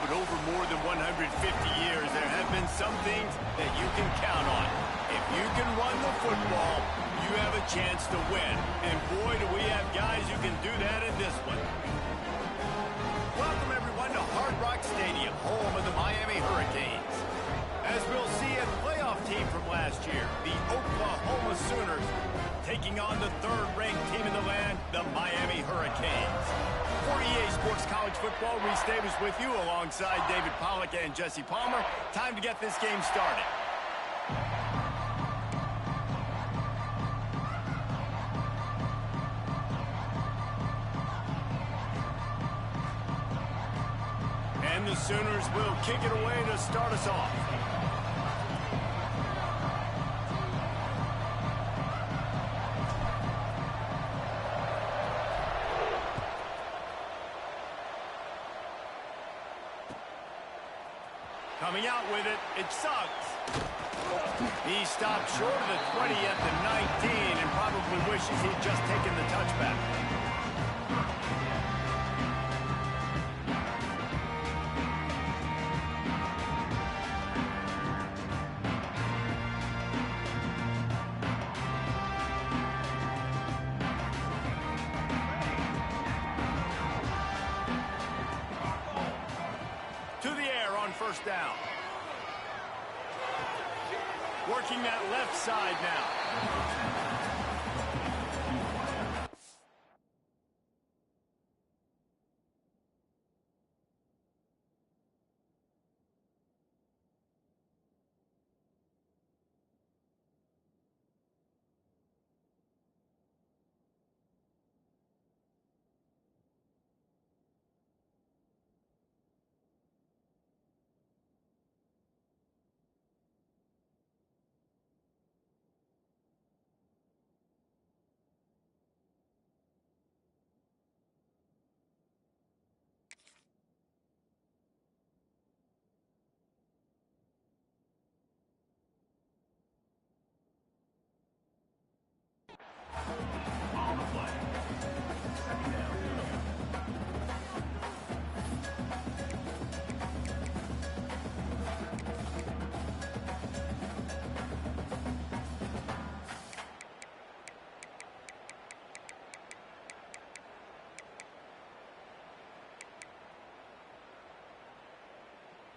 but over more than 150 years, there have been some things that you can count on. If you can run the football, you have a chance to win. And boy, do we have guys who can do that in this one. Welcome, everyone, to Hard Rock Stadium, home of the Miami Hurricanes. As we'll see, a playoff team from last year, the Oklahoma Sooners, taking on the third-ranked team in the land, the Miami Hurricanes. For EA Sports College Football, Reese Davis with you alongside David Pollack and Jesse Palmer. Time to get this game started. And the Sooners will kick it away to start us off. Coming out with it, it's Suggs. He stopped short of the 20 at the 19 and probably wishes he'd just taken the touchback. First down. Working that left side now.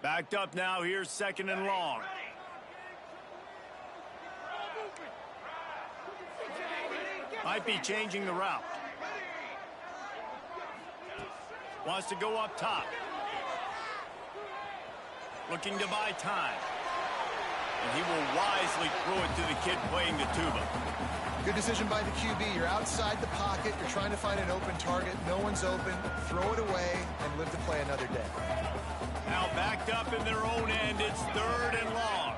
Backed up now, here's second and long. Might be changing the route. Wants to go up top. Looking to buy time. And he will wisely throw it to the kid playing the tuba. Good decision by the QB. You're outside the pocket. You're trying to find an open target. No one's open. Throw it away and live to play another day. Now backed up in their own end. It's third and long.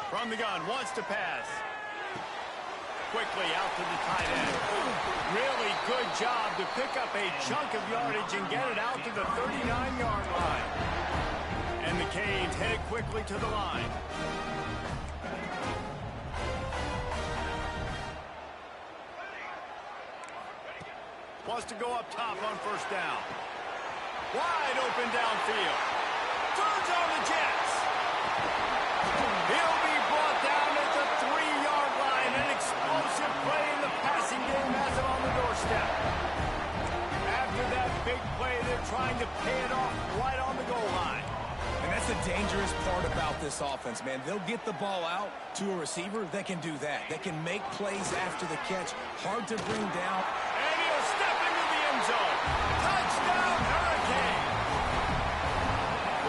From the gun, wants to pass. Quickly out to the tight end. Really good job to pick up a chunk of yardage and get it out to the 39-yard line. And the Canes head quickly to the line. Wants to go up top on first down. Wide open downfield. Turns on the Jets. He'll be brought down at the 3-yard line. An explosive play in the passing game has him on the doorstep. After that big play, they're trying to pay it off right on the goal line. And that's the dangerous part about this offense, man. They'll get the ball out to a receiver that can do that. That can make plays after the catch. Hard to bring down. And he'll step into the end zone. Touchdown, Hurricane!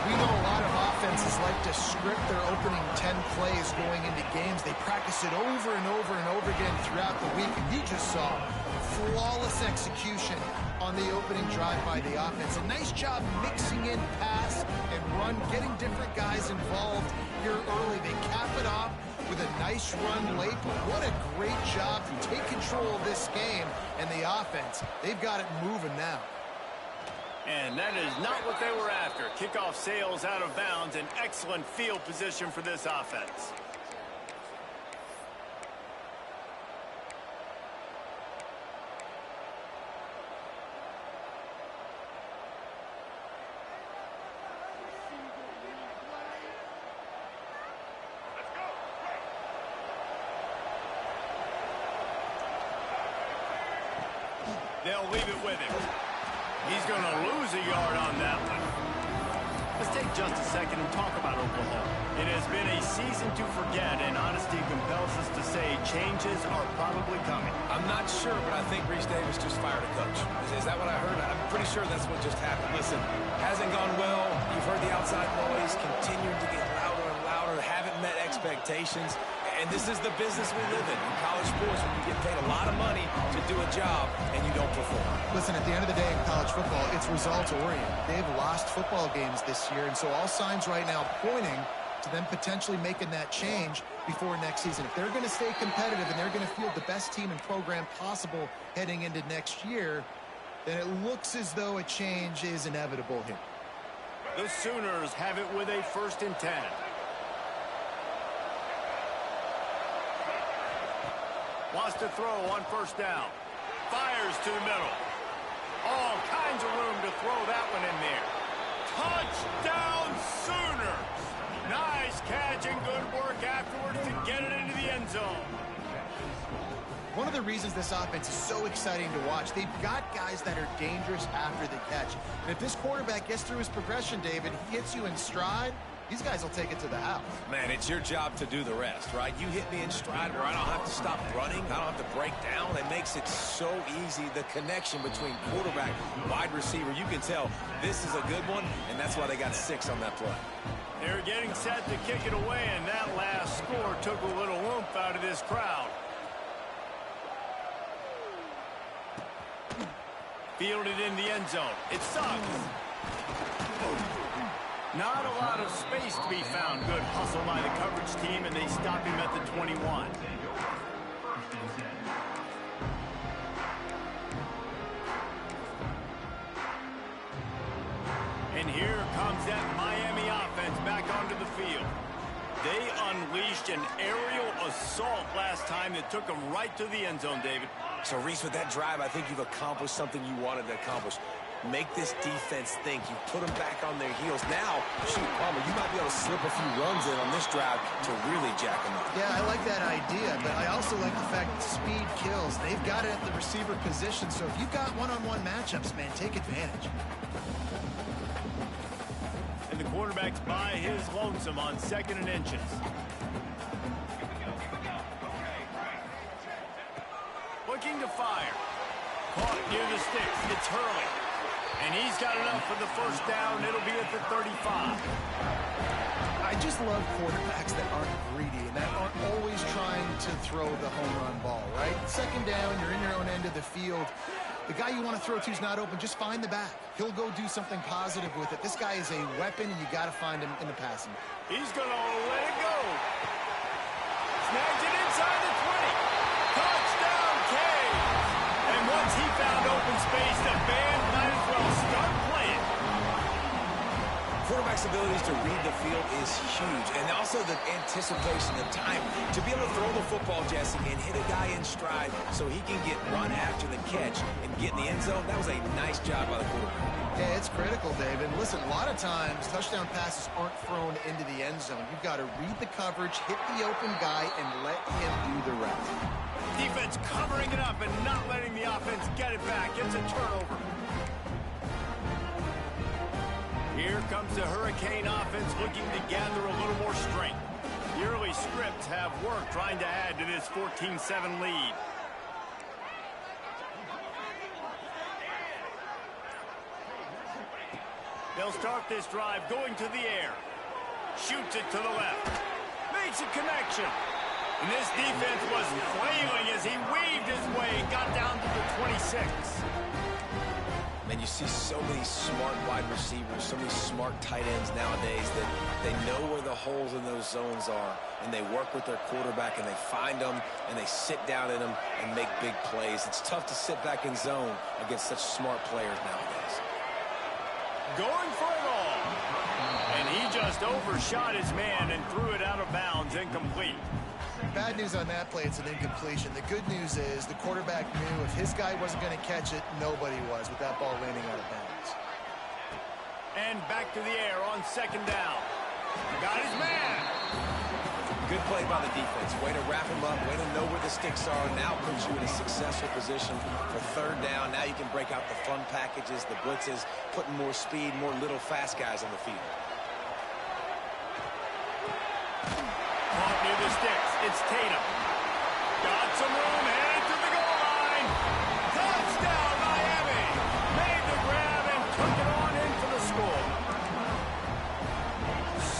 We know a lot of offenses like to script their opening 10 plays going into games. They practice it over and over and over again throughout the week, and you just saw flawless execution on the opening drive by the offense. A nice job mixing in pass and run, getting different guys involved here early. They cap it off with a nice run late, but what a great job to take control of this game. And the offense, they've got it moving now. And that is not what they were after. Kickoff sails out of bounds. An excellent field position for this offense. They'll leave it with him. He's going to lose a yard on that one. Let's take just a second and talk about Oklahoma. It has been a season to forget, and honesty compels us to say changes are probably coming. I'm not sure, but I think Reese Davis just fired a coach. Is that what I heard? I'm pretty sure that's what just happened. Listen, hasn't gone well. You've heard the outside noise, continued to get louder and louder, haven't met expectations. And this is the business we live in college sports, when you get paid a lot of money to do a job and you don't perform. Listen, at the end of the day in college football, it's results-oriented. They've lost football games this year, and so all signs right now pointing to them potentially making that change before next season. If they're going to stay competitive and they're going to field the best team and program possible heading into next year, then it looks as though a change is inevitable here. The Sooners have it with a 1st and 10. Wants to throw on 1st down. Fires to the middle. All kinds of room to throw that one in there. Touchdown Sooners! Nice catch and good work afterwards to get it into the end zone. One of the reasons this offense is so exciting to watch, they've got guys that are dangerous after the catch. And if this quarterback gets through his progression, David, he hits you in stride, these guys will take it to the house. Man, it's your job to do the rest, right? You hit me in stride where I don't have to stop running. I don't have to break down. It makes it so easy. The connection between quarterback and wide receiver, you can tell this is a good one, and that's why they got 6 on that play. They're getting set to kick it away, and that last score took a little oomph out of this crowd. Fielded in the end zone. It sucks. Not a lot of space to be found. Good hustle by the coverage team, and they stop him at the 21. And here comes that Miami offense back onto the field. They unleashed an aerial assault last time that took them right to the end zone, David. So, Reese, with that drive, I think you've accomplished something you wanted to accomplish. Make this defense think. You put them back on their heels. Now, shoot, Palmer, you might be able to slip a few runs in on this drive to really jack them up. Yeah, I like that idea, but I also like the fact that speed kills. They've got it at the receiver position, so if you've got one-on-one matchups, man, take advantage. And the quarterback's by his lonesome on 2nd and inches. Looking to fire. Caught near the sticks. It's Hurley. And he's got enough for the 1st down. It'll be at the 35. I just love quarterbacks that aren't greedy and that aren't always trying to throw the home run ball, right? 2nd down, you're in your own end of the field. The guy you want to throw to is not open. Just find the back. He'll go do something positive with it. This guy is a weapon, and you got to find him in the passing. He's going to let it go. Snags it inside the 20. Touchdown, Cade. And once he found open space, the band might as well start playing. Quarterback's abilities to read the field is huge, and also the anticipation, the time to be able to throw the football, Jesse, and hit a guy in stride so he can get run after the catch and get in the end zone. That was a nice job by the quarterback. Yeah, it's critical, David. Listen, a lot of times touchdown passes aren't thrown into the end zone. You've got to read the coverage, hit the open guy, and let him do the rest. Defense covering it up and not letting the offense get it back. It's a turnover. Here comes the Hurricane offense looking to gather a little more strength. The early scripts have worked trying to add to this 14-7 lead. They'll start this drive going to the air. Shoots it to the left. Makes a connection. And this defense was flailing as he weaved his way, got down to the 26. Man, you see so many smart wide receivers, so many smart tight ends nowadays that they know where the holes in those zones are, and they work with their quarterback, and they find them, and they sit down in them and make big plays. It's tough to sit back in zone against such smart players nowadays. Going for it all. And he just overshot his man and threw it out of bounds, incomplete. Bad news on that play, it's an incompletion. The good news is the quarterback knew if his guy wasn't going to catch it, nobody was with that ball landing out of bounds. And back to the air on 2nd down. Got his man. Good play by the defense. Way to wrap him up, way to know where the sticks are. Now puts you in a successful position for third down. Now you can break out the fun packages, the blitzes, putting more speed, more little fast guys on the field. Caught near the sticks. It's Tatum. Got some room, headed to the goal line. Touchdown, Miami. Made the grab and took it on in for the score.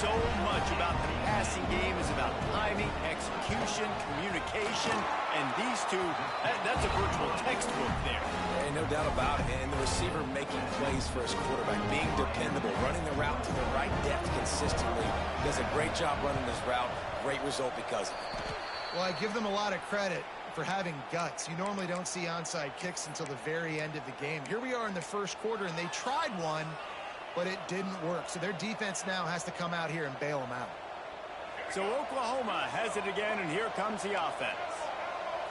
So much about the passing game is about timing, execution, communication, and these two, that's a virtual textbook there. Hey, no doubt about it. And the receiver making plays for his quarterback, being dependable, running the route to the right depth consistently. Does a great job running this route. Great result because of it. Well, I give them a lot of credit for having guts. You normally don't see onside kicks until the very end of the game. Here we are in the first quarter, and they tried one, but it didn't work. So their defense now has to come out here and bail them out. So Oklahoma has it again, and here comes the offense.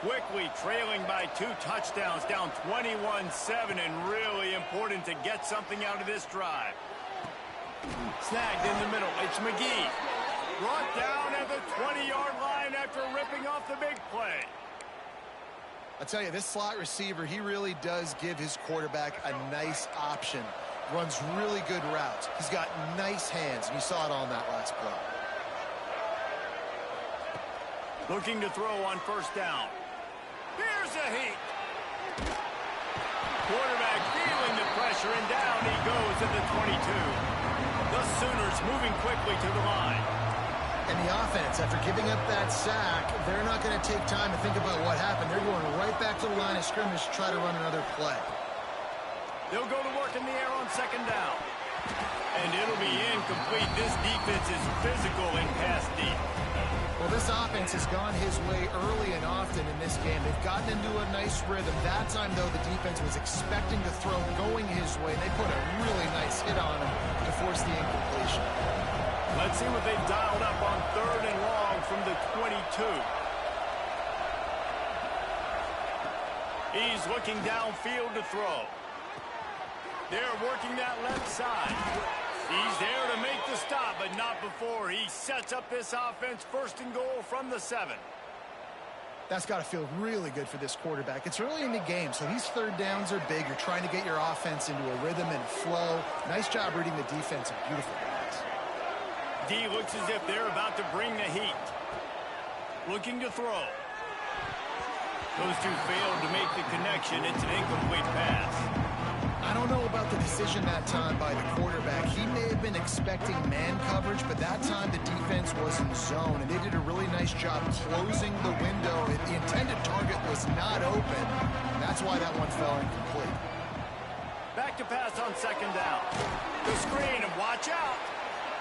Quickly trailing by 2 touchdowns, down 21-7, and really important to get something out of this drive. Snagged in the middle. It's McGee. Brought down at the 20-yard line after ripping off the big play. I tell you, this slot receiver, he really does give his quarterback a nice option. Runs really good routes. He's got nice hands, and you saw it on that last play. Looking to throw on first down. Here's a heat. Quarterback feeling the pressure, and down he goes at the 22. The Sooners moving quickly to the line. And the offense, after giving up that sack, they're not going to take time to think about what happened. They're going right back to the line of scrimmage to try to run another play. They'll go to work in the air on second down. And it'll be incomplete. This defense is physical in pass deep. Well, this offense has gone his way early and often in this game. They've gotten into a nice rhythm. That time, though, the defense was expecting to throw going his way. They put a really nice hit on him to force the incompletion. Let's see what they've dialed up on third and long from the 22. He's looking downfield to throw. They're working that left side. He's there to make the stop, but not before. He sets up this offense first and goal from the 7. That's got to feel really good for this quarterback. It's early in the game, so these third downs are big. You're trying to get your offense into a rhythm and flow. Nice job reading the defense. A beautiful pass. D looks as if they're about to bring the heat. Looking to throw. Those two failed to make the connection. It's an incomplete pass. I don't know about the decision that time by the quarterback. He may have been expecting man coverage, but that time the defense was in zone, and they did a really nice job closing the window. The intended target was not open. That's why that one fell incomplete. Back to pass on second down. The screen, and watch out.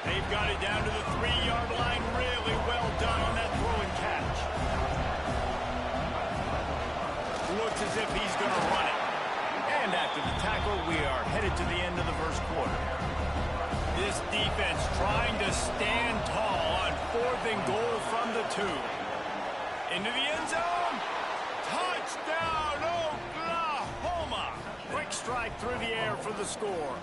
They've got it down to the 3-yard line. Really well done on that throw and catch. Looks as if he's going to run it. And after the tackle, we are headed to the end of the first quarter. This defense trying to stand tall on fourth and goal from the 2. Into the end zone. Touchdown, Oklahoma. Quick strike through the air for the score.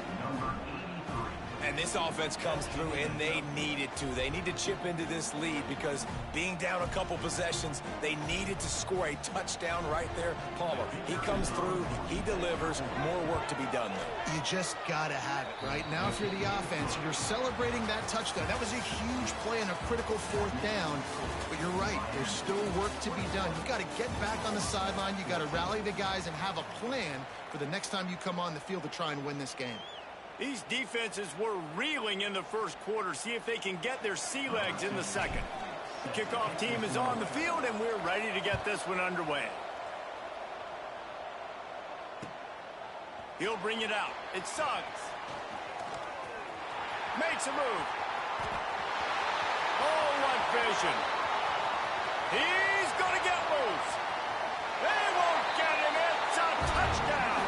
And this offense comes through, and they needed to. They need to chip into this lead because being down a couple possessions, they needed to score a touchdown right there. Palmer, he comes through, he delivers. More work to be done, though. You just got to have it, right? Now, if you're the offense, you're celebrating that touchdown. That was a huge play and a critical fourth down. But you're right, there's still work to be done. You've got to get back on the sideline. You've got to rally the guys and have a plan for the next time you come on the field to try and win this game. These defenses were reeling in the first quarter. See if they can get their sea legs in the second. The kickoff team is on the field, and we're ready to get this one underway. He'll bring it out. It's Suggs. Makes a move. Oh, what vision. He's going to get loose. They won't get him. It's a touchdown.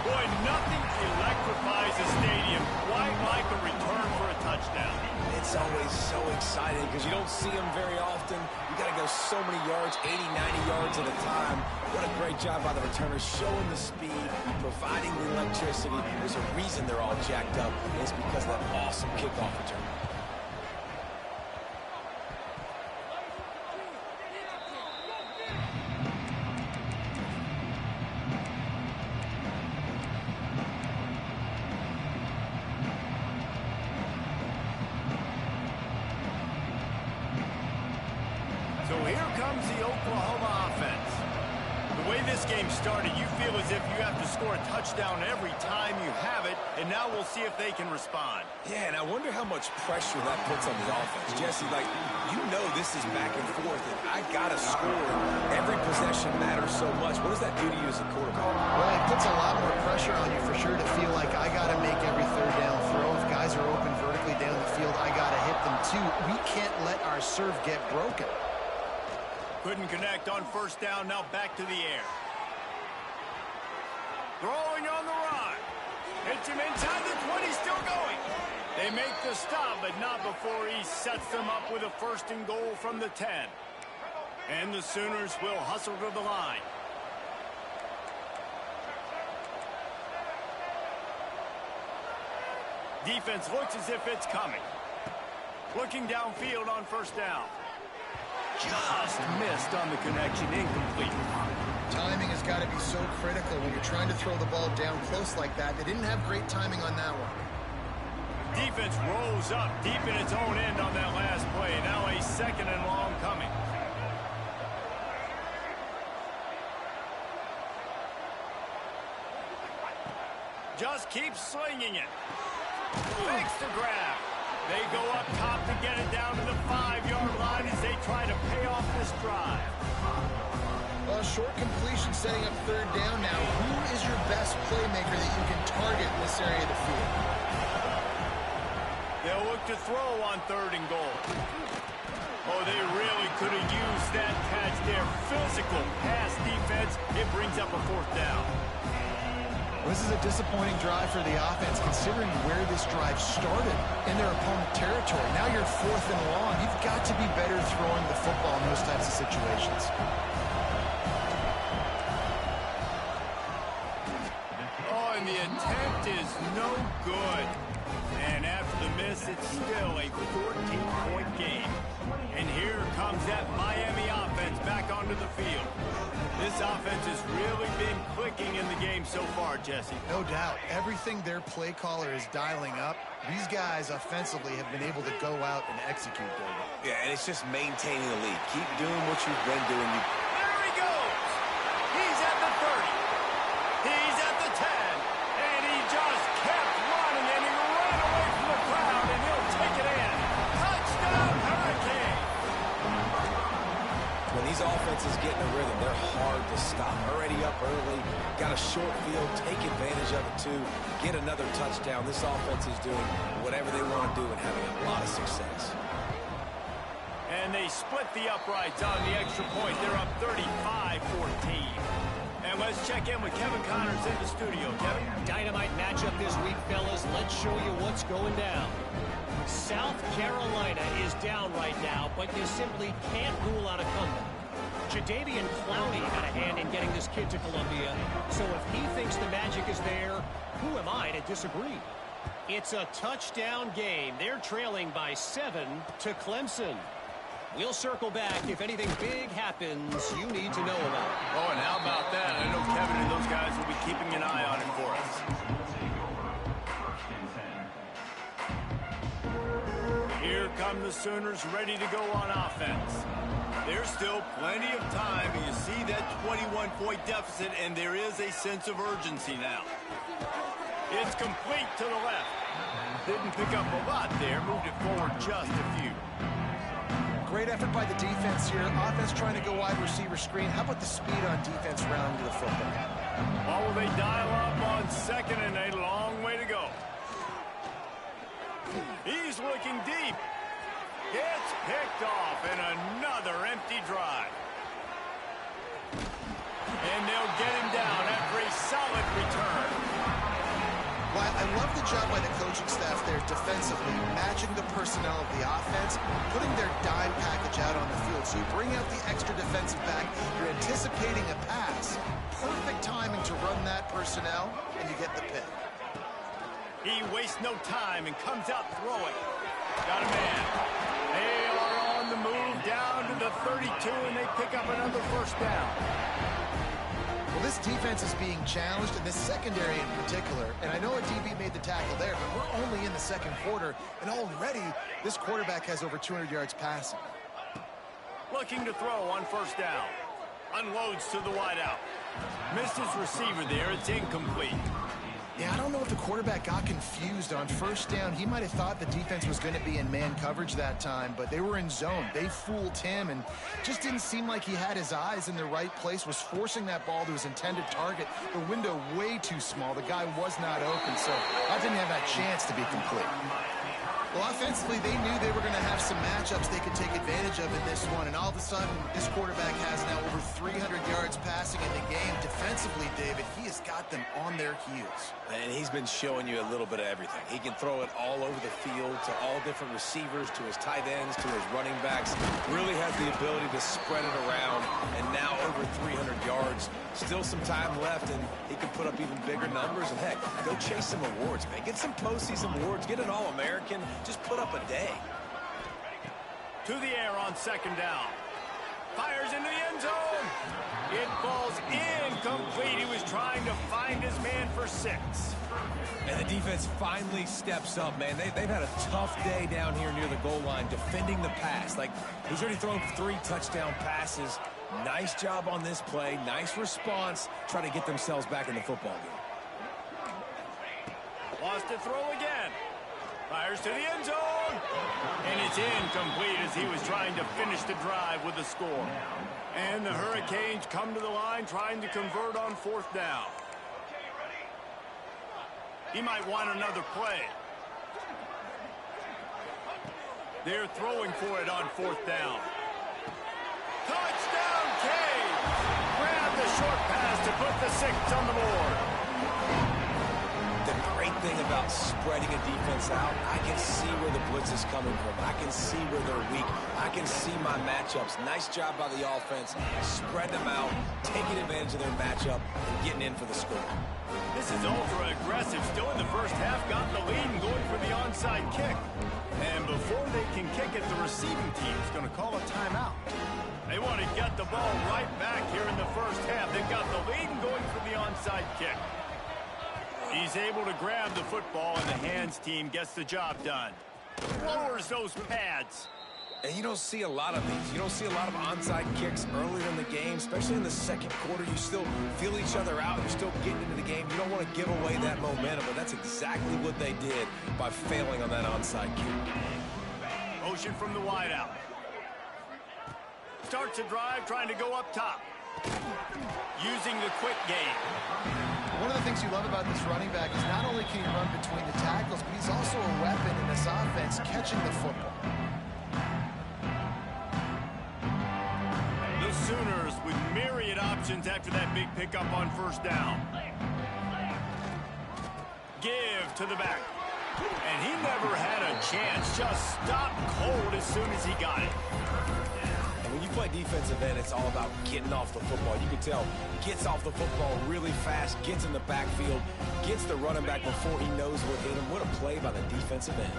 Boy, nothing electrifies a stadium quite like a return for a touchdown. It's always so exciting because you don't see them very often. You got to go so many yards, 80, 90 yards at a time. What a great job by the returners, showing the speed, providing the electricity. There's a reason they're all jacked up, and it's because of that awesome kickoff return. here comes the Oklahoma offense. The way this game started, you feel as if you have to score a touchdown every time you have it, and now we'll see if they can respond. Yeah, and I wonder how much pressure that puts on the offense. Jesse, like, you know this is back and forth, and I got to score. Every possession matters so much. What does that do to you as a quarterback? Well, it puts a lot more pressure on you for sure to feel like I got to make every third down throw. If guys are open vertically down the field, I got to hit them too. We can't let our serve get broken. Couldn't connect on first down, now back to the air. Throwing on the run. Hits him inside the 20, still going. They make the stop, but not before he sets them up with a 1st and goal from the 10. And the Sooners will hustle to the line. Defense looks as if it's coming. Looking downfield on first down. Just missed on the connection, incomplete. Timing has got to be so critical when you're trying to throw the ball down close like that. They didn't have great timing on that one. Defense rolls up deep in its own end on that last play. Now a 2nd and long coming. Just keeps slinging it. Makes the grab. They go up top to get it down to the 5-yard line as they try to pay off this drive. Well, short completion setting up 3rd down now. Who is your best playmaker that you can target in this area of the field? They'll look to throw on 3rd and goal. Oh, they really could have used that catch there. Physical pass defense. It brings up a 4th down. This is a disappointing drive for the offense, considering where this drive started in their opponent territory. Now you're 4th and long. You've got to be better throwing the football in those types of situations. Oh, and the attempt is no good. And after the miss, it's still a 14-point game. And here comes that Miami offense back onto the field. This offense has really been clicking in the game so far, Jesse. No doubt. Everything their play caller is dialing up, these guys offensively have been able to go out and execute, David. Yeah, and it's just maintaining the lead. Keep doing what you've been doing. There he goes. He's at the 30. He's at the 10. And he just kept running, and he ran away from the crowd, and he'll take it in. Touchdown, Hurricane. When these offenses get in a rhythm, they're hard to stop. Already up early, got a short field, take advantage of it too, get another touchdown. This offense is doing whatever they want to do and having a lot of success. And they split the uprights on the extra point. They're up 35-14. And let's check in with Kevin Connors in the studio. Kevin? Dynamite matchup this week, fellas. Let's show you what's going down. South Carolina is down right now, but you simply can't rule out a comeback. Jadeveon Clowney had a hand in getting this kid to Columbia, so if he thinks the magic is there, who am I to disagree? It's a touchdown game. They're trailing by 7 to Clemson. We'll circle back if anything big happens you need to know about. Oh, and how about that? I know Kevin and those guys will be keeping an eye on it for us. Here come the Sooners ready to go on offense. There's still plenty of time. You see that 21-point deficit, and there is a sense of urgency now. It's complete to the left. Didn't pick up a lot there. Moved it forward just a few. Great effort by the defense here. Offense trying to go wide receiver screen. How about the speed on defense rounding to the football? Oh, they dial up on 2nd and a long way to go. He's looking deep. It's picked off and another empty drive. And they'll get him down after a solid return. Well, I love the job by the coaching staff there defensively, matching the personnel of the offense, putting their dime package out on the field. So you bring out the extra defensive back, you're anticipating a pass. Perfect timing to run that personnel, and you get the pick. He wastes no time and comes out throwing. Got a man. They are on the move down to the 32, and they pick up another 1st down. Well, this defense is being challenged, and this secondary in particular. And I know a DB made the tackle there, but we're only in the 2nd quarter, and already this quarterback has over 200 yards passing. Looking to throw on first down. Unloads to the wideout. Missed his receiver there. It's incomplete. Yeah, I don't know if the quarterback got confused on first down. He might have thought the defense was going to be in man coverage that time, but they were in zone. They fooled him and just didn't seem like he had his eyes in the right place, was forcing that ball to his intended target. The window way too small. The guy was not open, so I didn't have that chance to be complete. Well, offensively, they knew they were going to have some matchups they could take advantage of in this one, and all of a sudden, this quarterback has now over 300 yards passing in the game. Defensively, David, he has got them on their heels. And he's been showing you a little bit of everything. He can throw it all over the field to all different receivers, to his tight ends, to his running backs. Really has the ability to spread it around, and now over 300 yards. Still some time left, and he can put up even bigger numbers. And, heck, go chase some awards, man. Get some postseason awards. Get an All-American. Just put up a day. To the air on second down. Fires into the end zone. It falls incomplete. He was trying to find his man for 6. And the defense finally steps up, man. They've had a tough day down here near the goal line defending the pass. Like, he's already thrown 3 touchdown passes. Nice job on this play. Nice response. Try to get themselves back in the football game. Lost to throw again. Fires to the end zone. And it's incomplete as he was trying to finish the drive with a score. And the Hurricanes come to the line trying to convert on fourth down. He might want another play. They're throwing for it on fourth down. Touchdown, Cade! Grab the short pass to put the 6 on the board. The great thing about spreading a defense out, I can see where the blitz is coming from. I can see where they're weak. I can see my matchups. Nice job by the offense. Spread them out, taking advantage of their matchup, and getting in for the score. This is ultra aggressive. Still in the first half, got the lead and going for the onside kick. And before they can kick it, the receiving team is going to call a timeout. They want to get the ball right back here in the first half. They've got the lead and going for the onside kick. He's able to grab the football, and the hands team gets the job done. Lowers those pads. And you don't see a lot of these. You don't see a lot of onside kicks earlier in the game, especially in the second quarter. You still feel each other out. You're still getting into the game. You don't want to give away that momentum, but that's exactly what they did by failing on that onside kick. Motion from the wideout. Starts a drive trying to go up top. Using the quick game. One of the things you love about this running back is not only can he run between the tackles, but he's also a weapon in this offense catching the football. The Sooners with myriad options after that big pickup on first down. Give to the back. And he never had a chance. Just stopped cold as soon as he got it. When you play defensive end, it's all about getting off the football. You can tell, gets off the football really fast, gets in the backfield, gets the running back before he knows what hit him. What a play by the defensive end.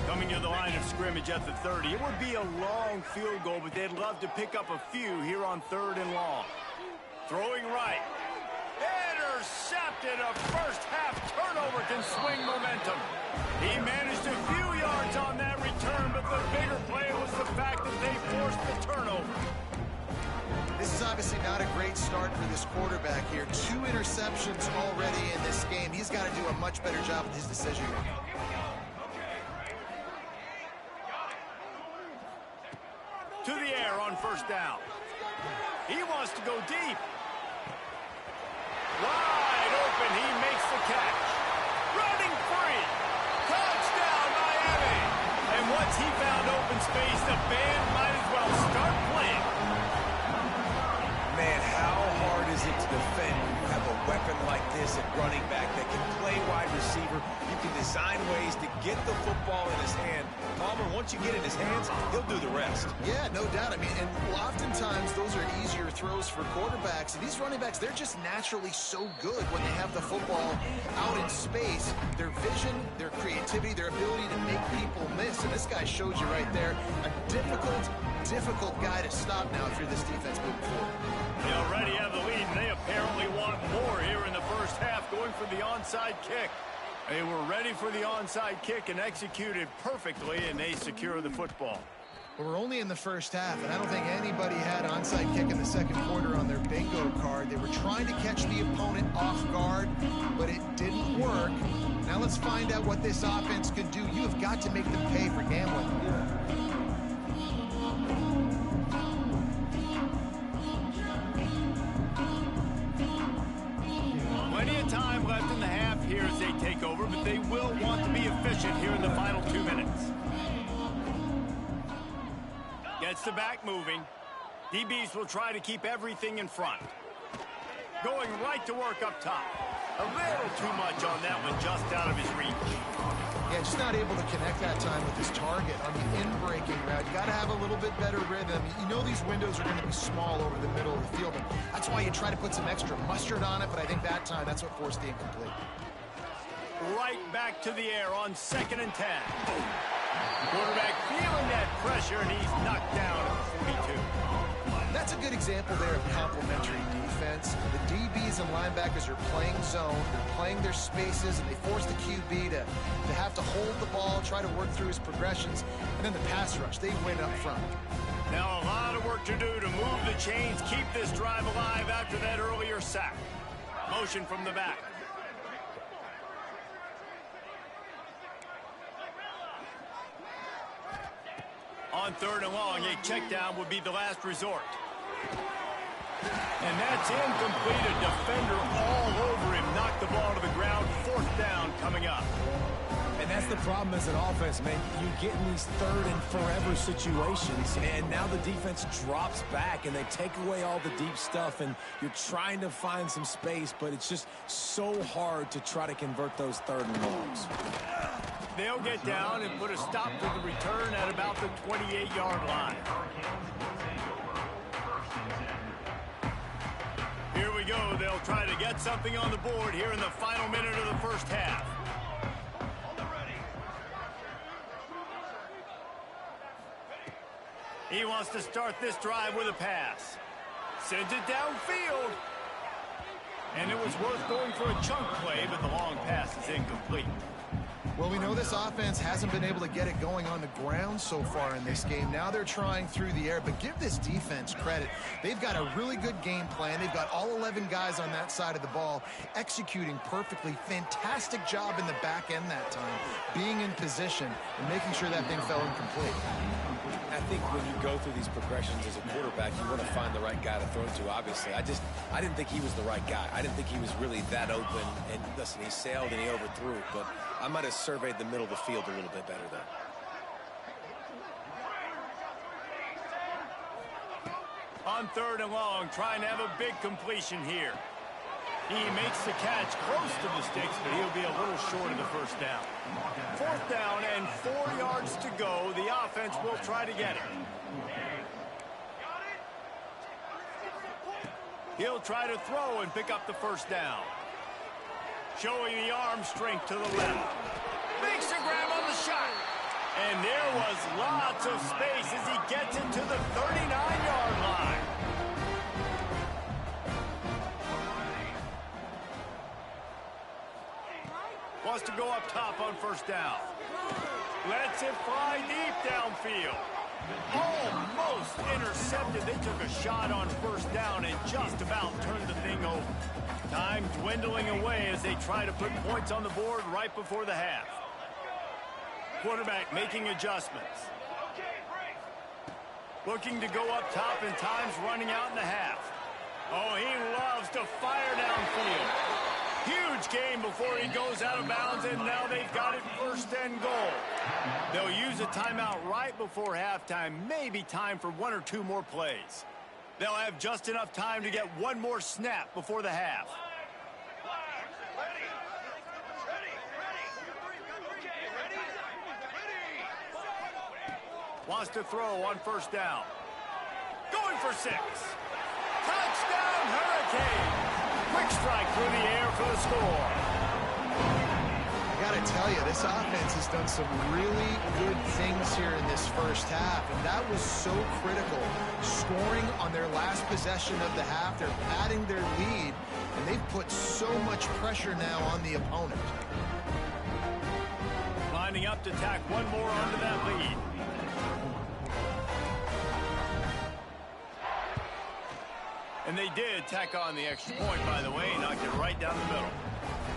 Coming to the line of scrimmage at the 30. It would be a long field goal, but they'd love to pick up a few here on 3rd and long. Throwing right. Intercepted. A first half turnover can swing momentum. He managed a few yards on that return, but the bigger play was the fact that they forced the turnover. This is obviously not a great start for this quarterback here. 2 interceptions already in this game. He's got to do a much better job with his decision making. To the air on first down. He wants to go deep. Wide open, he makes the catch. Running free. Touchdown, Miami. And once he found open space, the band might as well start playing. Man, how hard is it to defend when you have a weapon like this at running back that can play wide receiver? You can design ways to get the football in his hand. Palmer, once you get it in his hands, he'll do the rest. Yeah, no doubt. I mean, and oftentimes those are easier throws for quarterbacks. And these running backs, they're just naturally so good when they have the football out in space. Their vision, their creativity, their ability to make people miss. And this guy showed you right there, a difficult guy to stop now through this defense moving forward. They already have the lead, and they apparently want more here in the first half, going for the onside kick. They were ready for the onside kick and executed perfectly, and they secure the football. Well, we're only in the first half, and I don't think anybody had onside kick in the second quarter on their bingo card. They were trying to catch the opponent off guard, but it didn't work. Now let's find out what this offense can do. You have got to make them pay for gambling. Plenty of time left in the half here as they take over, but they will want to be efficient here in the final 2 minutes. Gets the back moving. DBs will try to keep everything in front. Going right to work up top. A little too much on that one, just out of his reach. Yeah, just not able to connect that time with his target on the in-breaking route. You got to have a little bit better rhythm. You know these windows are going to be small over the middle of the field, and that's why you try to put some extra mustard on it, but I think that time that's what forced the incomplete. Right back to the air on 2nd and 10. Quarterback feeling that pressure, and he's knocked down at the 42. That's a good example there of complementary defense. The DBs and linebackers are playing zone, they're playing their spaces, and they force the QB to have to hold the ball, try to work through his progressions, and then the pass rush, they win up front. Now a lot of work to do to move the chains, keep this drive alive after that earlier sack. Motion from the back. On 3rd and long, a check down would be the last resort. And that's incomplete. A defender all over him. Knocked the ball to the ground. 4th down coming up. And that's the problem as an offense, man. You get in these 3rd and forever situations, and now the defense drops back, and they take away all the deep stuff, and you're trying to find some space, but it's just so hard to try to convert those 3rd and longs. They'll get down and put a stop to the return at about the 28-yard line. Here we go. They'll try to get something on the board here in the final minute of the first half. He wants to start this drive with a pass. Sends it downfield. And it was worth going for a chunk play, but the long pass is incomplete. Well, we know this offense hasn't been able to get it going on the ground so far in this game. Now they're trying through the air, but give this defense credit. They've got a really good game plan. They've got all 11 guys on that side of the ball executing perfectly. Fantastic job in the back end that time, being in position and making sure that thing fell incomplete. I think when you go through these progressions as a quarterback, you want to find the right guy to throw to, obviously. I didn't think he was the right guy. I didn't think he was really that open. And listen, he sailed and he overthrew it, but I might have surveyed the middle of the field a little bit better there. On 3rd and long, trying to have a big completion here. He makes the catch close to the sticks, but he'll be a little short of the first down. 4th down and 4 yards to go. The offense will try to get it. He'll try to throw and pick up the first down. Showing the arm strength to the left. Makes a grab on the shot. And there was lots of space as he gets it to the 39-yard line. Wants to go up top on 1st down. Lets it fly deep downfield. Almost intercepted. They took a shot on 1st down and just about turned the thing over. Time dwindling away as they try to put points on the board right before the half. Quarterback making adjustments. Looking to go up top, and time's running out in the half. Oh, he loves to fire downfield. Huge game before he goes out of bounds, and now they've got it 1st and goal. They'll use a timeout right before halftime, maybe time for 1 or 2 more plays. They'll have just enough time to get 1 more snap before the half. Wants to throw on 1st down. Going for 6. Touchdown, Hurricane! Quick strike through the air for the score. I got to tell you, this offense has done some really good things here in this first half, and that was so critical. Scoring on their last possession of the half, they're padding their lead, and they've put so much pressure now on the opponent. Lining up to tack 1 more onto that lead. And they did tack on the extra point, by the way, knocked it right down the middle.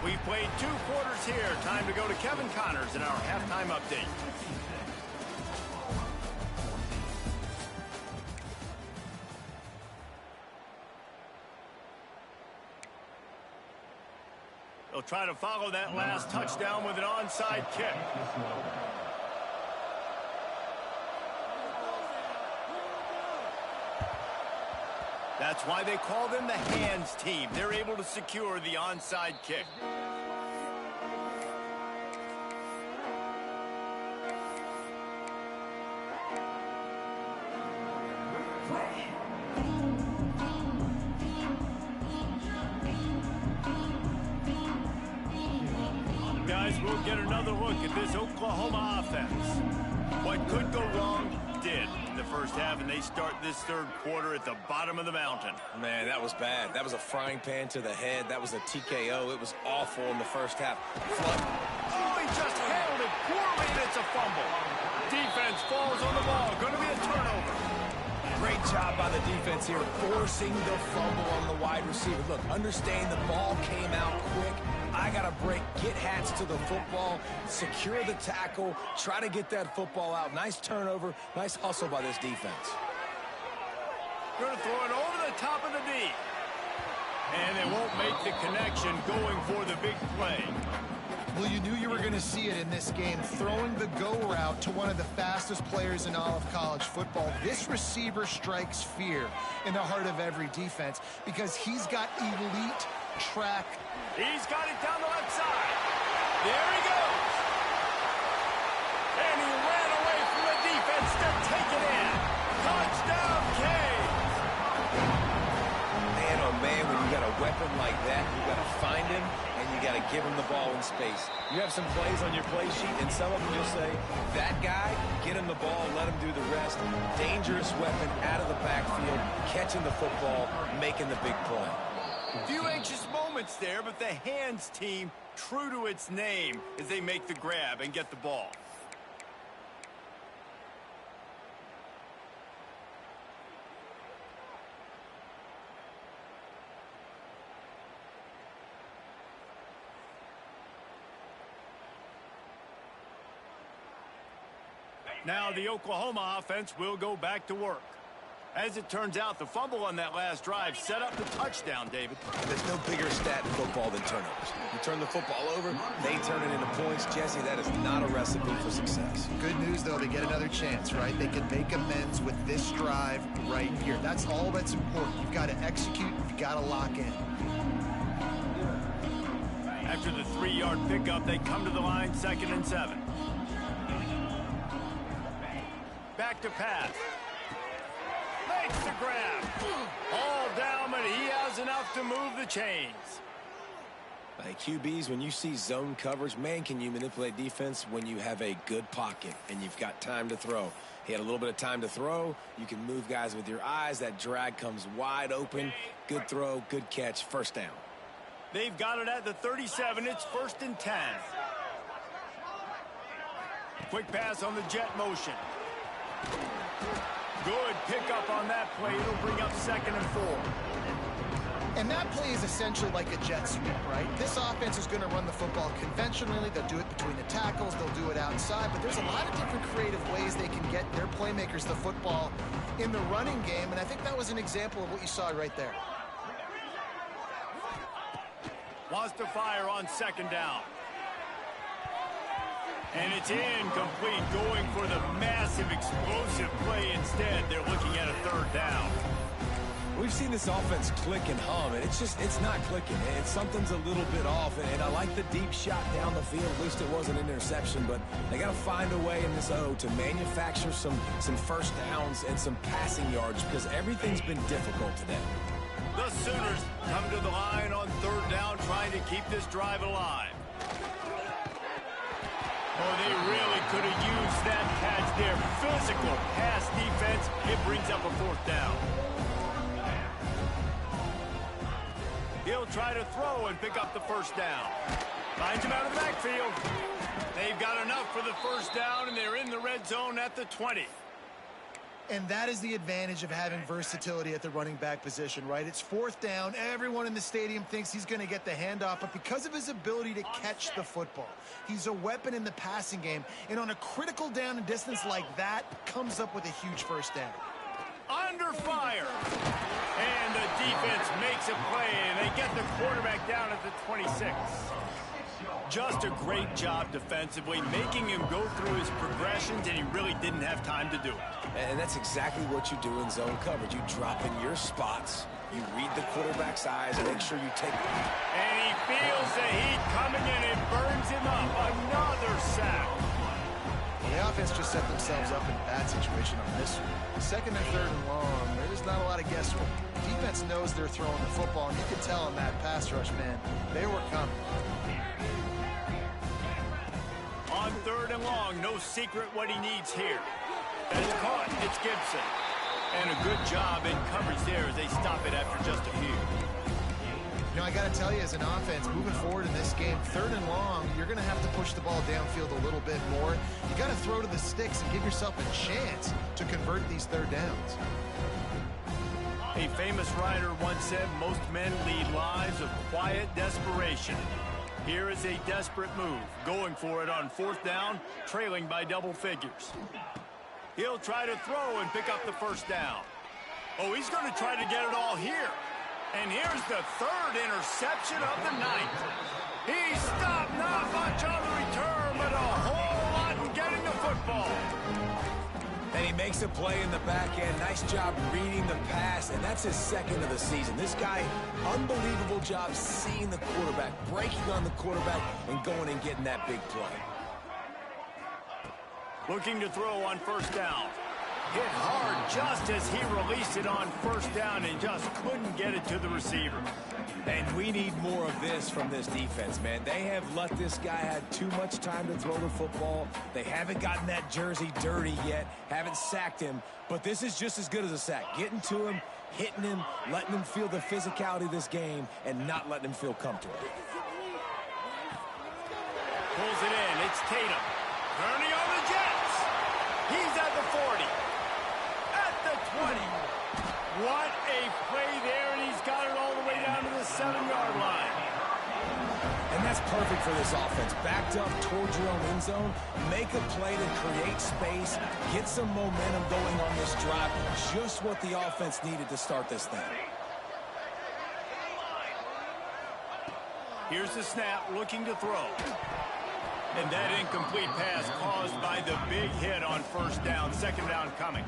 We've played 2 quarters here. Time to go to Kevin Connors in our halftime update. They'll try to follow that last touchdown with an onside kick. That's why they call them the hands team. They're able to secure the onside kick. Guys, we'll get another look at this Oklahoma offense. What could go wrong did in the first half, and they start this third quarter at the bottom of the mountain. Man, that was bad. That was a frying pan to the head. That was a TKO. It was awful in the first half. Oh, he just handled it poorly, and it's a fumble. Defense falls on the ball. Going to be a turnover. Great job by the defense here, forcing the fumble on the wide receiver. Look, understand the ball came out quick. I got to break, get Hats to the football, secure the tackle, try to get that football out. Nice turnover, nice hustle by this defense. Going to throw it over the top of the D. And they won't make the connection going for the big play. Well, you knew you were going to see it in this game, throwing the go route to one of the fastest players in all of college football. This receiver strikes fear in the heart of every defense because he's got elite track. He's got it down the left side. There he goes. And he ran away from the defense to take it in. Touchdown, Canes. Man, oh man, when you got a weapon like that, you got to find him and you got to give him the ball in space. You have some plays on your play sheet, and some of them just say, that guy, get him the ball, let him do the rest. Dangerous weapon out of the backfield, catching the football, making the big play. Few anxious moments there, but the hands team, true to its name, as they make the grab and get the ball. Now the Oklahoma offense will go back to work. As it turns out, the fumble on that last drive set up the touchdown, David. There's no bigger stat in football than turnovers. You turn the football over, they turn it into points. Jesse, that is not a recipe for success. Good news, though, they get another chance, right? They can make amends with this drive right here. That's all that's important. You've got to execute. You've got to lock in. After the 3-yard pickup, they come to the line, 2nd and 7. Back to pass. Makes the grab. All down, but he has enough to move the chains. Hey, QBs, when you see zone coverage, man, can you manipulate defense when you have a good pocket and you've got time to throw. He had a little bit of time to throw. You can move guys with your eyes. That drag comes wide open. Good throw, good catch, first down. They've got it at the 37. It's 1st and 10. Quick pass on the jet motion. Good pickup on that play. It'll bring up 2nd and 4. And that play is essentially like a jet sweep, right? This offense is going to run the football conventionally. They'll do it between the tackles. They'll do it outside. But there's a lot of different creative ways they can get their playmakers the football in the running game. And I think that was an example of what you saw right there. Wants to fire on 2nd down. And it's incomplete, going for the massive explosive play instead. They're looking at a 3rd down. We've seen this offense click and hum, and it's not clicking. Something's a little bit off, and I like the deep shot down the field. At least it wasn't an interception, but they got to find a way in this O to manufacture some first downs and some passing yards because everything's been difficult today. The Sooners come to the line on 3rd down, trying to keep this drive alive. Oh, they really could have used that catch there. Physical pass defense. It brings up a 4th down. He'll try to throw and pick up the 1st down. Finds him out of the backfield. They've got enough for the 1st down, and they're in the red zone at the 20. And that is the advantage of having versatility at the running back position, right? It's fourth down. Everyone in the stadium thinks he's going to get the handoff, but because of his ability to catch the football, he's a weapon in the passing game. And on a critical down and distance like that, comes up with a huge first down. Under fire. And the defense makes a play, and they get the quarterback down at the 26. Just a great job defensively, making him go through his progressions, and he really didn't have time to do it. And that's exactly what you do in zone coverage. You drop in your spots, you read the quarterback's eyes, and make sure you take it. And he feels the heat coming in and burns him up. Another sack. The offense just set themselves up in a bad situation on this one. Second and third and long, there's not a lot of guesswork. Defense knows they're throwing the football, and you can tell in that pass rush, man, they were coming. On third and long, no secret what he needs here. That is caught. It's Gibson. And a good job in coverage there as they stop it after just a few. You know, I got to tell you, as an offense, moving forward in this game, third and long, you're going to have to push the ball downfield a little bit more. You got to throw to the sticks and give yourself a chance to convert these third downs. A famous writer once said, most men lead lives of quiet desperation. Here is a desperate move, going for it on fourth down, trailing by double figures. He'll try to throw and pick up the first down. Oh, he's going to try to get it all here. And here's the third interception of the night. He stopped not much on the return, but a whole lot in getting the football. And he makes a play in the back end. Nice job reading the pass, and that's his second of the season. This guy, unbelievable job seeing the quarterback, breaking on the quarterback, and going and getting that big play. Looking to throw on first down. Hit hard just as he released it on first down and just couldn't get it to the receiver. And we need more of this from this defense, man. They have let this guy have too much time to throw the football. They haven't gotten that jersey dirty yet, haven't sacked him, but this is just as good as a sack. Getting to him, hitting him, letting him feel the physicality of this game, and not letting him feel comfortable. Pulls it in. It's Tatum. Turning on the Jets. He's at the 40. At the 20. What a play there, and he's got it all the way down to the 7-yard line. And that's perfect for this offense. Backed up towards your own end zone, make a play to create space, get some momentum going on this drive. Just what the offense needed to start this thing. Here's the snap, looking to throw. And that incomplete pass caused by the big hit on first down. Second down coming.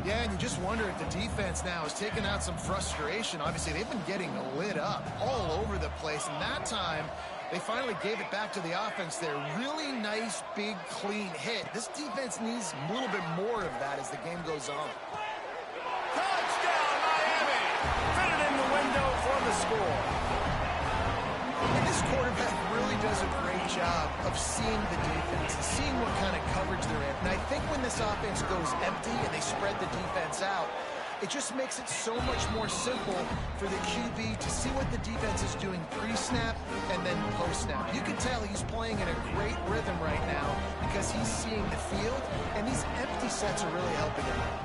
Yeah, and you just wonder if the defense now is taking out some frustration. Obviously, they've been getting lit up all over the place. And that time, they finally gave it back to the offense there. Really nice, big, clean hit. This defense needs a little bit more of that as the game goes on. Touchdown, Miami! Fit it in the window for the score. And this quarterback really does a great job of seeing the defense and seeing what kind of coverage they're in. And I think when this offense goes empty and they spread the defense out, it just makes it so much more simple for the QB to see what the defense is doing pre-snap and then post-snap. You can tell he's playing in a great rhythm right now because he's seeing the field, and these empty sets are really helping him out.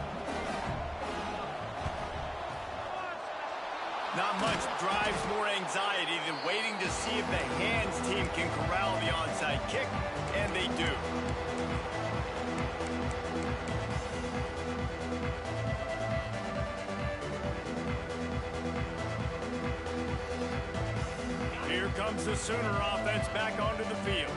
Not much drives more anxiety than waiting to see if the hands team can corral the onside kick, and they do. Here comes the Sooner offense back onto the field.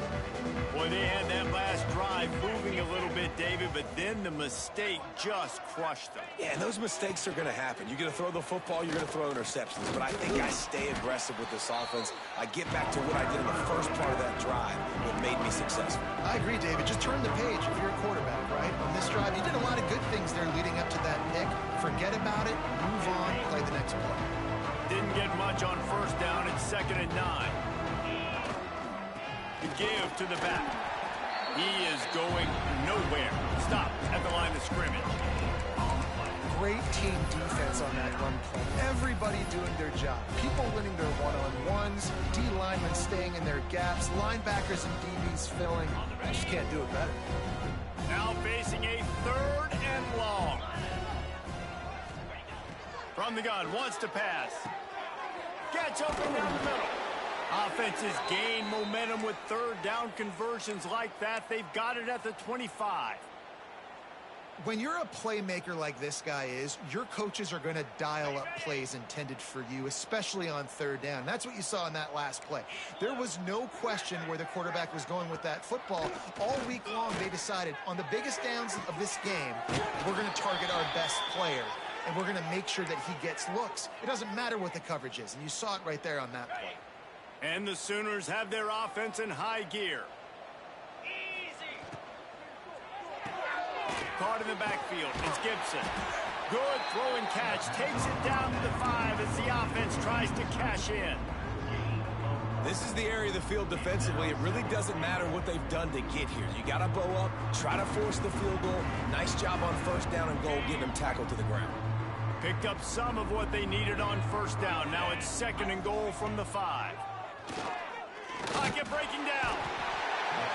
Boy, they had that last drive moving a little bit, David, but then the mistake just crushed them. Yeah, and those mistakes are going to happen. You're going to throw the football, you're going to throw interceptions. But I think I stay aggressive with this offense. I get back to what I did in the first part of that drive that made me successful. I agree, David. Just turn the page if you're a quarterback, right? On this drive, you did a lot of good things there leading up to that pick. Forget about it, move on, play the next play. Didn't get much on first down. It's 2nd and 9. The give to the back. He is going nowhere. Stop at the line of scrimmage. Great team defense on that run play. Everybody doing their job. People winning their one-on-ones, D linemen staying in their gaps, linebackers and DBs filling. Just can't do it better. Now facing a 3rd and long. From the gun, wants to pass. Gets open down the middle. Offenses gain momentum with third down conversions like that. They've got it at the 25. When you're a playmaker like this guy is, your coaches are going to dial up plays intended for you, especially on third down. That's what you saw in that last play. There was no question where the quarterback was going with that football. All week long, they decided on the biggest downs of this game, we're going to target our best player, and we're going to make sure that he gets looks. It doesn't matter what the coverage is, and you saw it right there on that play. And the Sooners have their offense in high gear. Caught in the backfield. It's Gibson. Good throw and catch. Takes it down to the 5 as the offense tries to cash in. This is the area of the field defensively. It really doesn't matter what they've done to get here. You got to bow up, try to force the field goal. Nice job on first down and goal, getting them tackled to the ground. Picked up some of what they needed on first down. Now it's 2nd and goal from the 5. Pocket breaking down.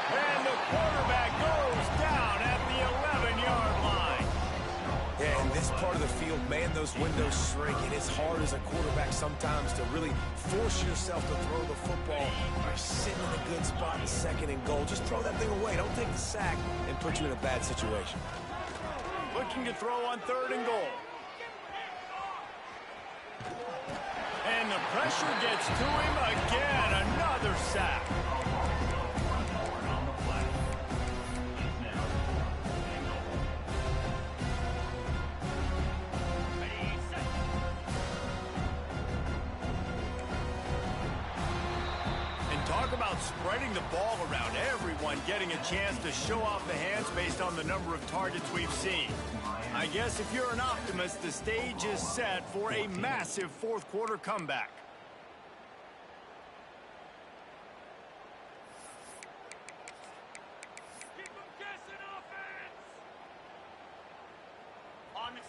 And the quarterback goes down at the 11-yard line. Yeah, in this part of the field, man, those windows shrink. And it's hard as a quarterback sometimes to really force yourself to throw the football. You're sitting in a good spot in 2nd and goal. Just throw that thing away. Don't take the sack and put you in a bad situation. Looking to throw on 3rd and goal. And the pressure gets to him again. Another sack. Talk about spreading the ball around. Everyone getting a chance to show off the hands based on the number of targets we've seen. I guess if you're an optimist, the stage is set for a massive 4th quarter comeback.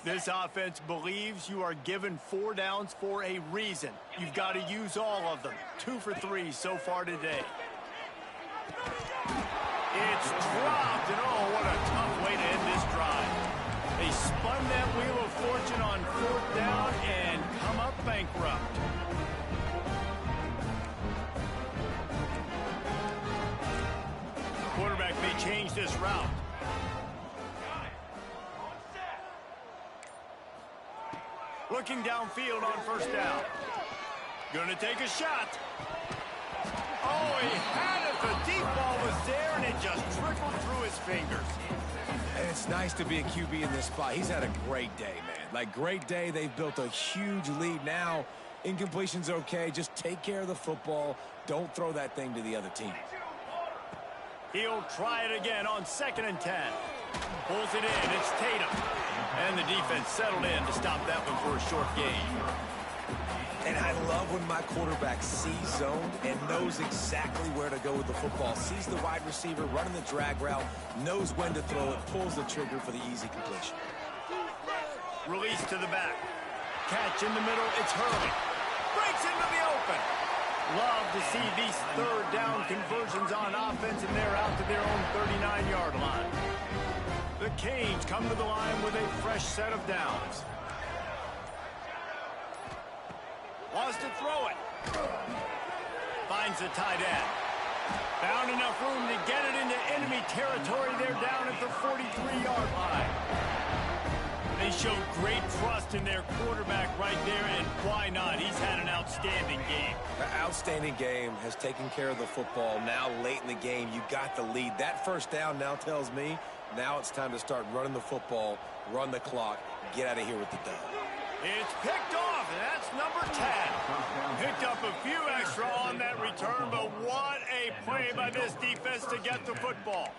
This offense believes you are given 4 downs for a reason. You've got to use all of them. 2 for 3 so far today. It's dropped, and oh, what a tough way to end this drive. They spun that wheel of fortune on 4th down and come up bankrupt. Quarterback may change this route. Looking downfield on 1st down. Gonna take a shot. Oh, he had it. The deep ball was there, and it just trickled through his fingers. And it's nice to be a QB in this spot. He's had a great day, man. Like, great day. They've built a huge lead now. Incompletion's okay. Just take care of the football. Don't throw that thing to the other team. He'll try it again on 2nd and 10. Pulls it in. It's Tatum. And the defense settled in to stop that one for a short gain. And I love when my quarterback sees zone and knows exactly where to go with the football. Sees the wide receiver running the drag route, knows when to throw it, pulls the trigger for the easy completion. Release to the back. Catch in the middle. It's Hurley. Breaks into the open. Love to see these 3rd down conversions on offense, and they're out to their own 39-yard line. The Canes come to the line with a fresh set of downs. Wants to throw it. Finds the tight end. Found enough room to get it into enemy territory. They're down at the 43-yard line. They showed great trust in their quarterback right there, and why not? He's had an outstanding game. An outstanding game, has taken care of the football. Now late in the game, you got the lead. That 1st down now tells me now it's time to start running the football, run the clock, get out of here with the dub. It's picked off, and that's number 10. Picked up a few extra on that return, but what a play by this defense to get the football.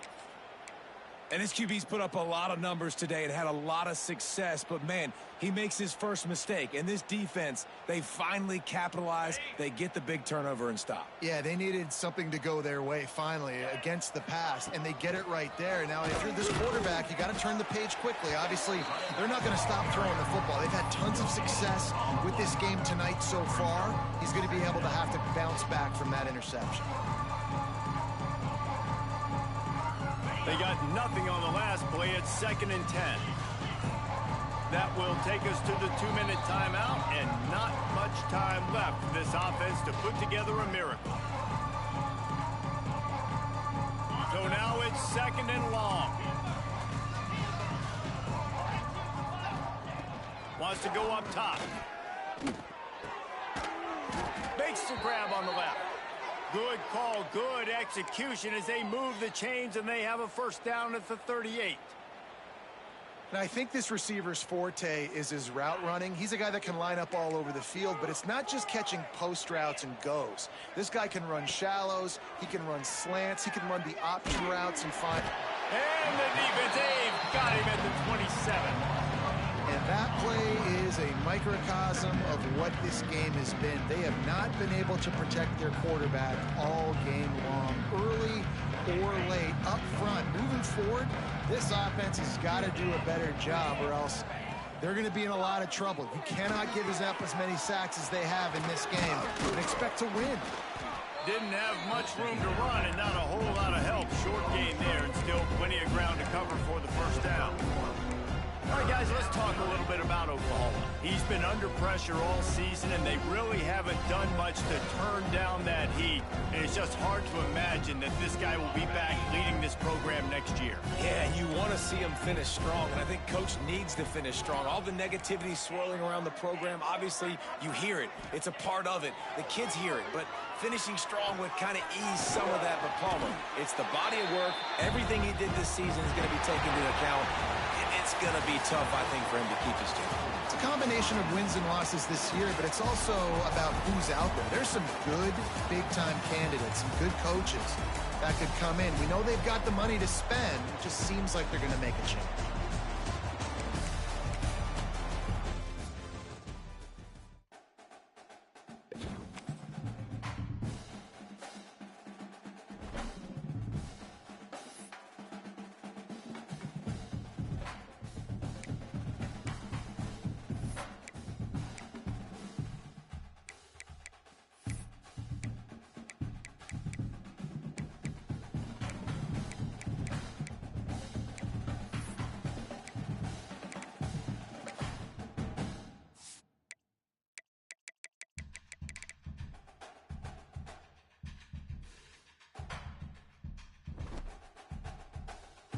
And his QB's put up a lot of numbers today and had a lot of success, but man, he makes his first mistake. And this defense, they finally capitalize. They get the big turnover and stop. Yeah, they needed something to go their way finally against the pass, and they get it right there. Now, if you're this quarterback, you got to turn the page quickly. Obviously, they're not going to stop throwing the football. They've had tons of success with this game tonight so far. He's going to be able to have to bounce back from that interception. They got nothing on the last play. It's 2nd and 10. That will take us to the 2-minute timeout, and not much time left for this offense to put together a miracle. So now it's 2nd and long. Wants to go up top. Makes the grab on the left. Good call, good execution as they move the chains, and they have a first down at the 38. And I think this receiver's forte is his route running. He's a guy that can line up all over the field, but it's not just catching post routes and goes. This guy can run shallows, he can run slants, he can run the option routes and find... And the defense, they've got him at the 27. And that play is a microcosm of what this game has been. They have not been able to protect their quarterback all game long, early or late, up front. Moving forward, this offense has got to do a better job, or else they're going to be in a lot of trouble. You cannot give up as many sacks as they have in this game and expect to win. Didn't have much room to run and not a whole lot of help. Short gain there and still plenty of ground to cover for the first down. All right, guys, let's talk a little bit about Oklahoma. He's been under pressure all season, and they really haven't done much to turn down that heat. And it's just hard to imagine that this guy will be back leading this program next year. Yeah, you want to see him finish strong, and I think Coach needs to finish strong. All the negativity swirling around the program, obviously, you hear it. It's a part of it. The kids hear it, but finishing strong would kind of ease some of that. But Palmer, it's the body of work. Everything he did this season is going to be taken into account. It's going to be tough, I think, for him to keep his job. It's a combination of wins and losses this year, but it's also about who's out there. There's some good big-time candidates, some good coaches that could come in. We know they've got the money to spend. It just seems like they're going to make a change.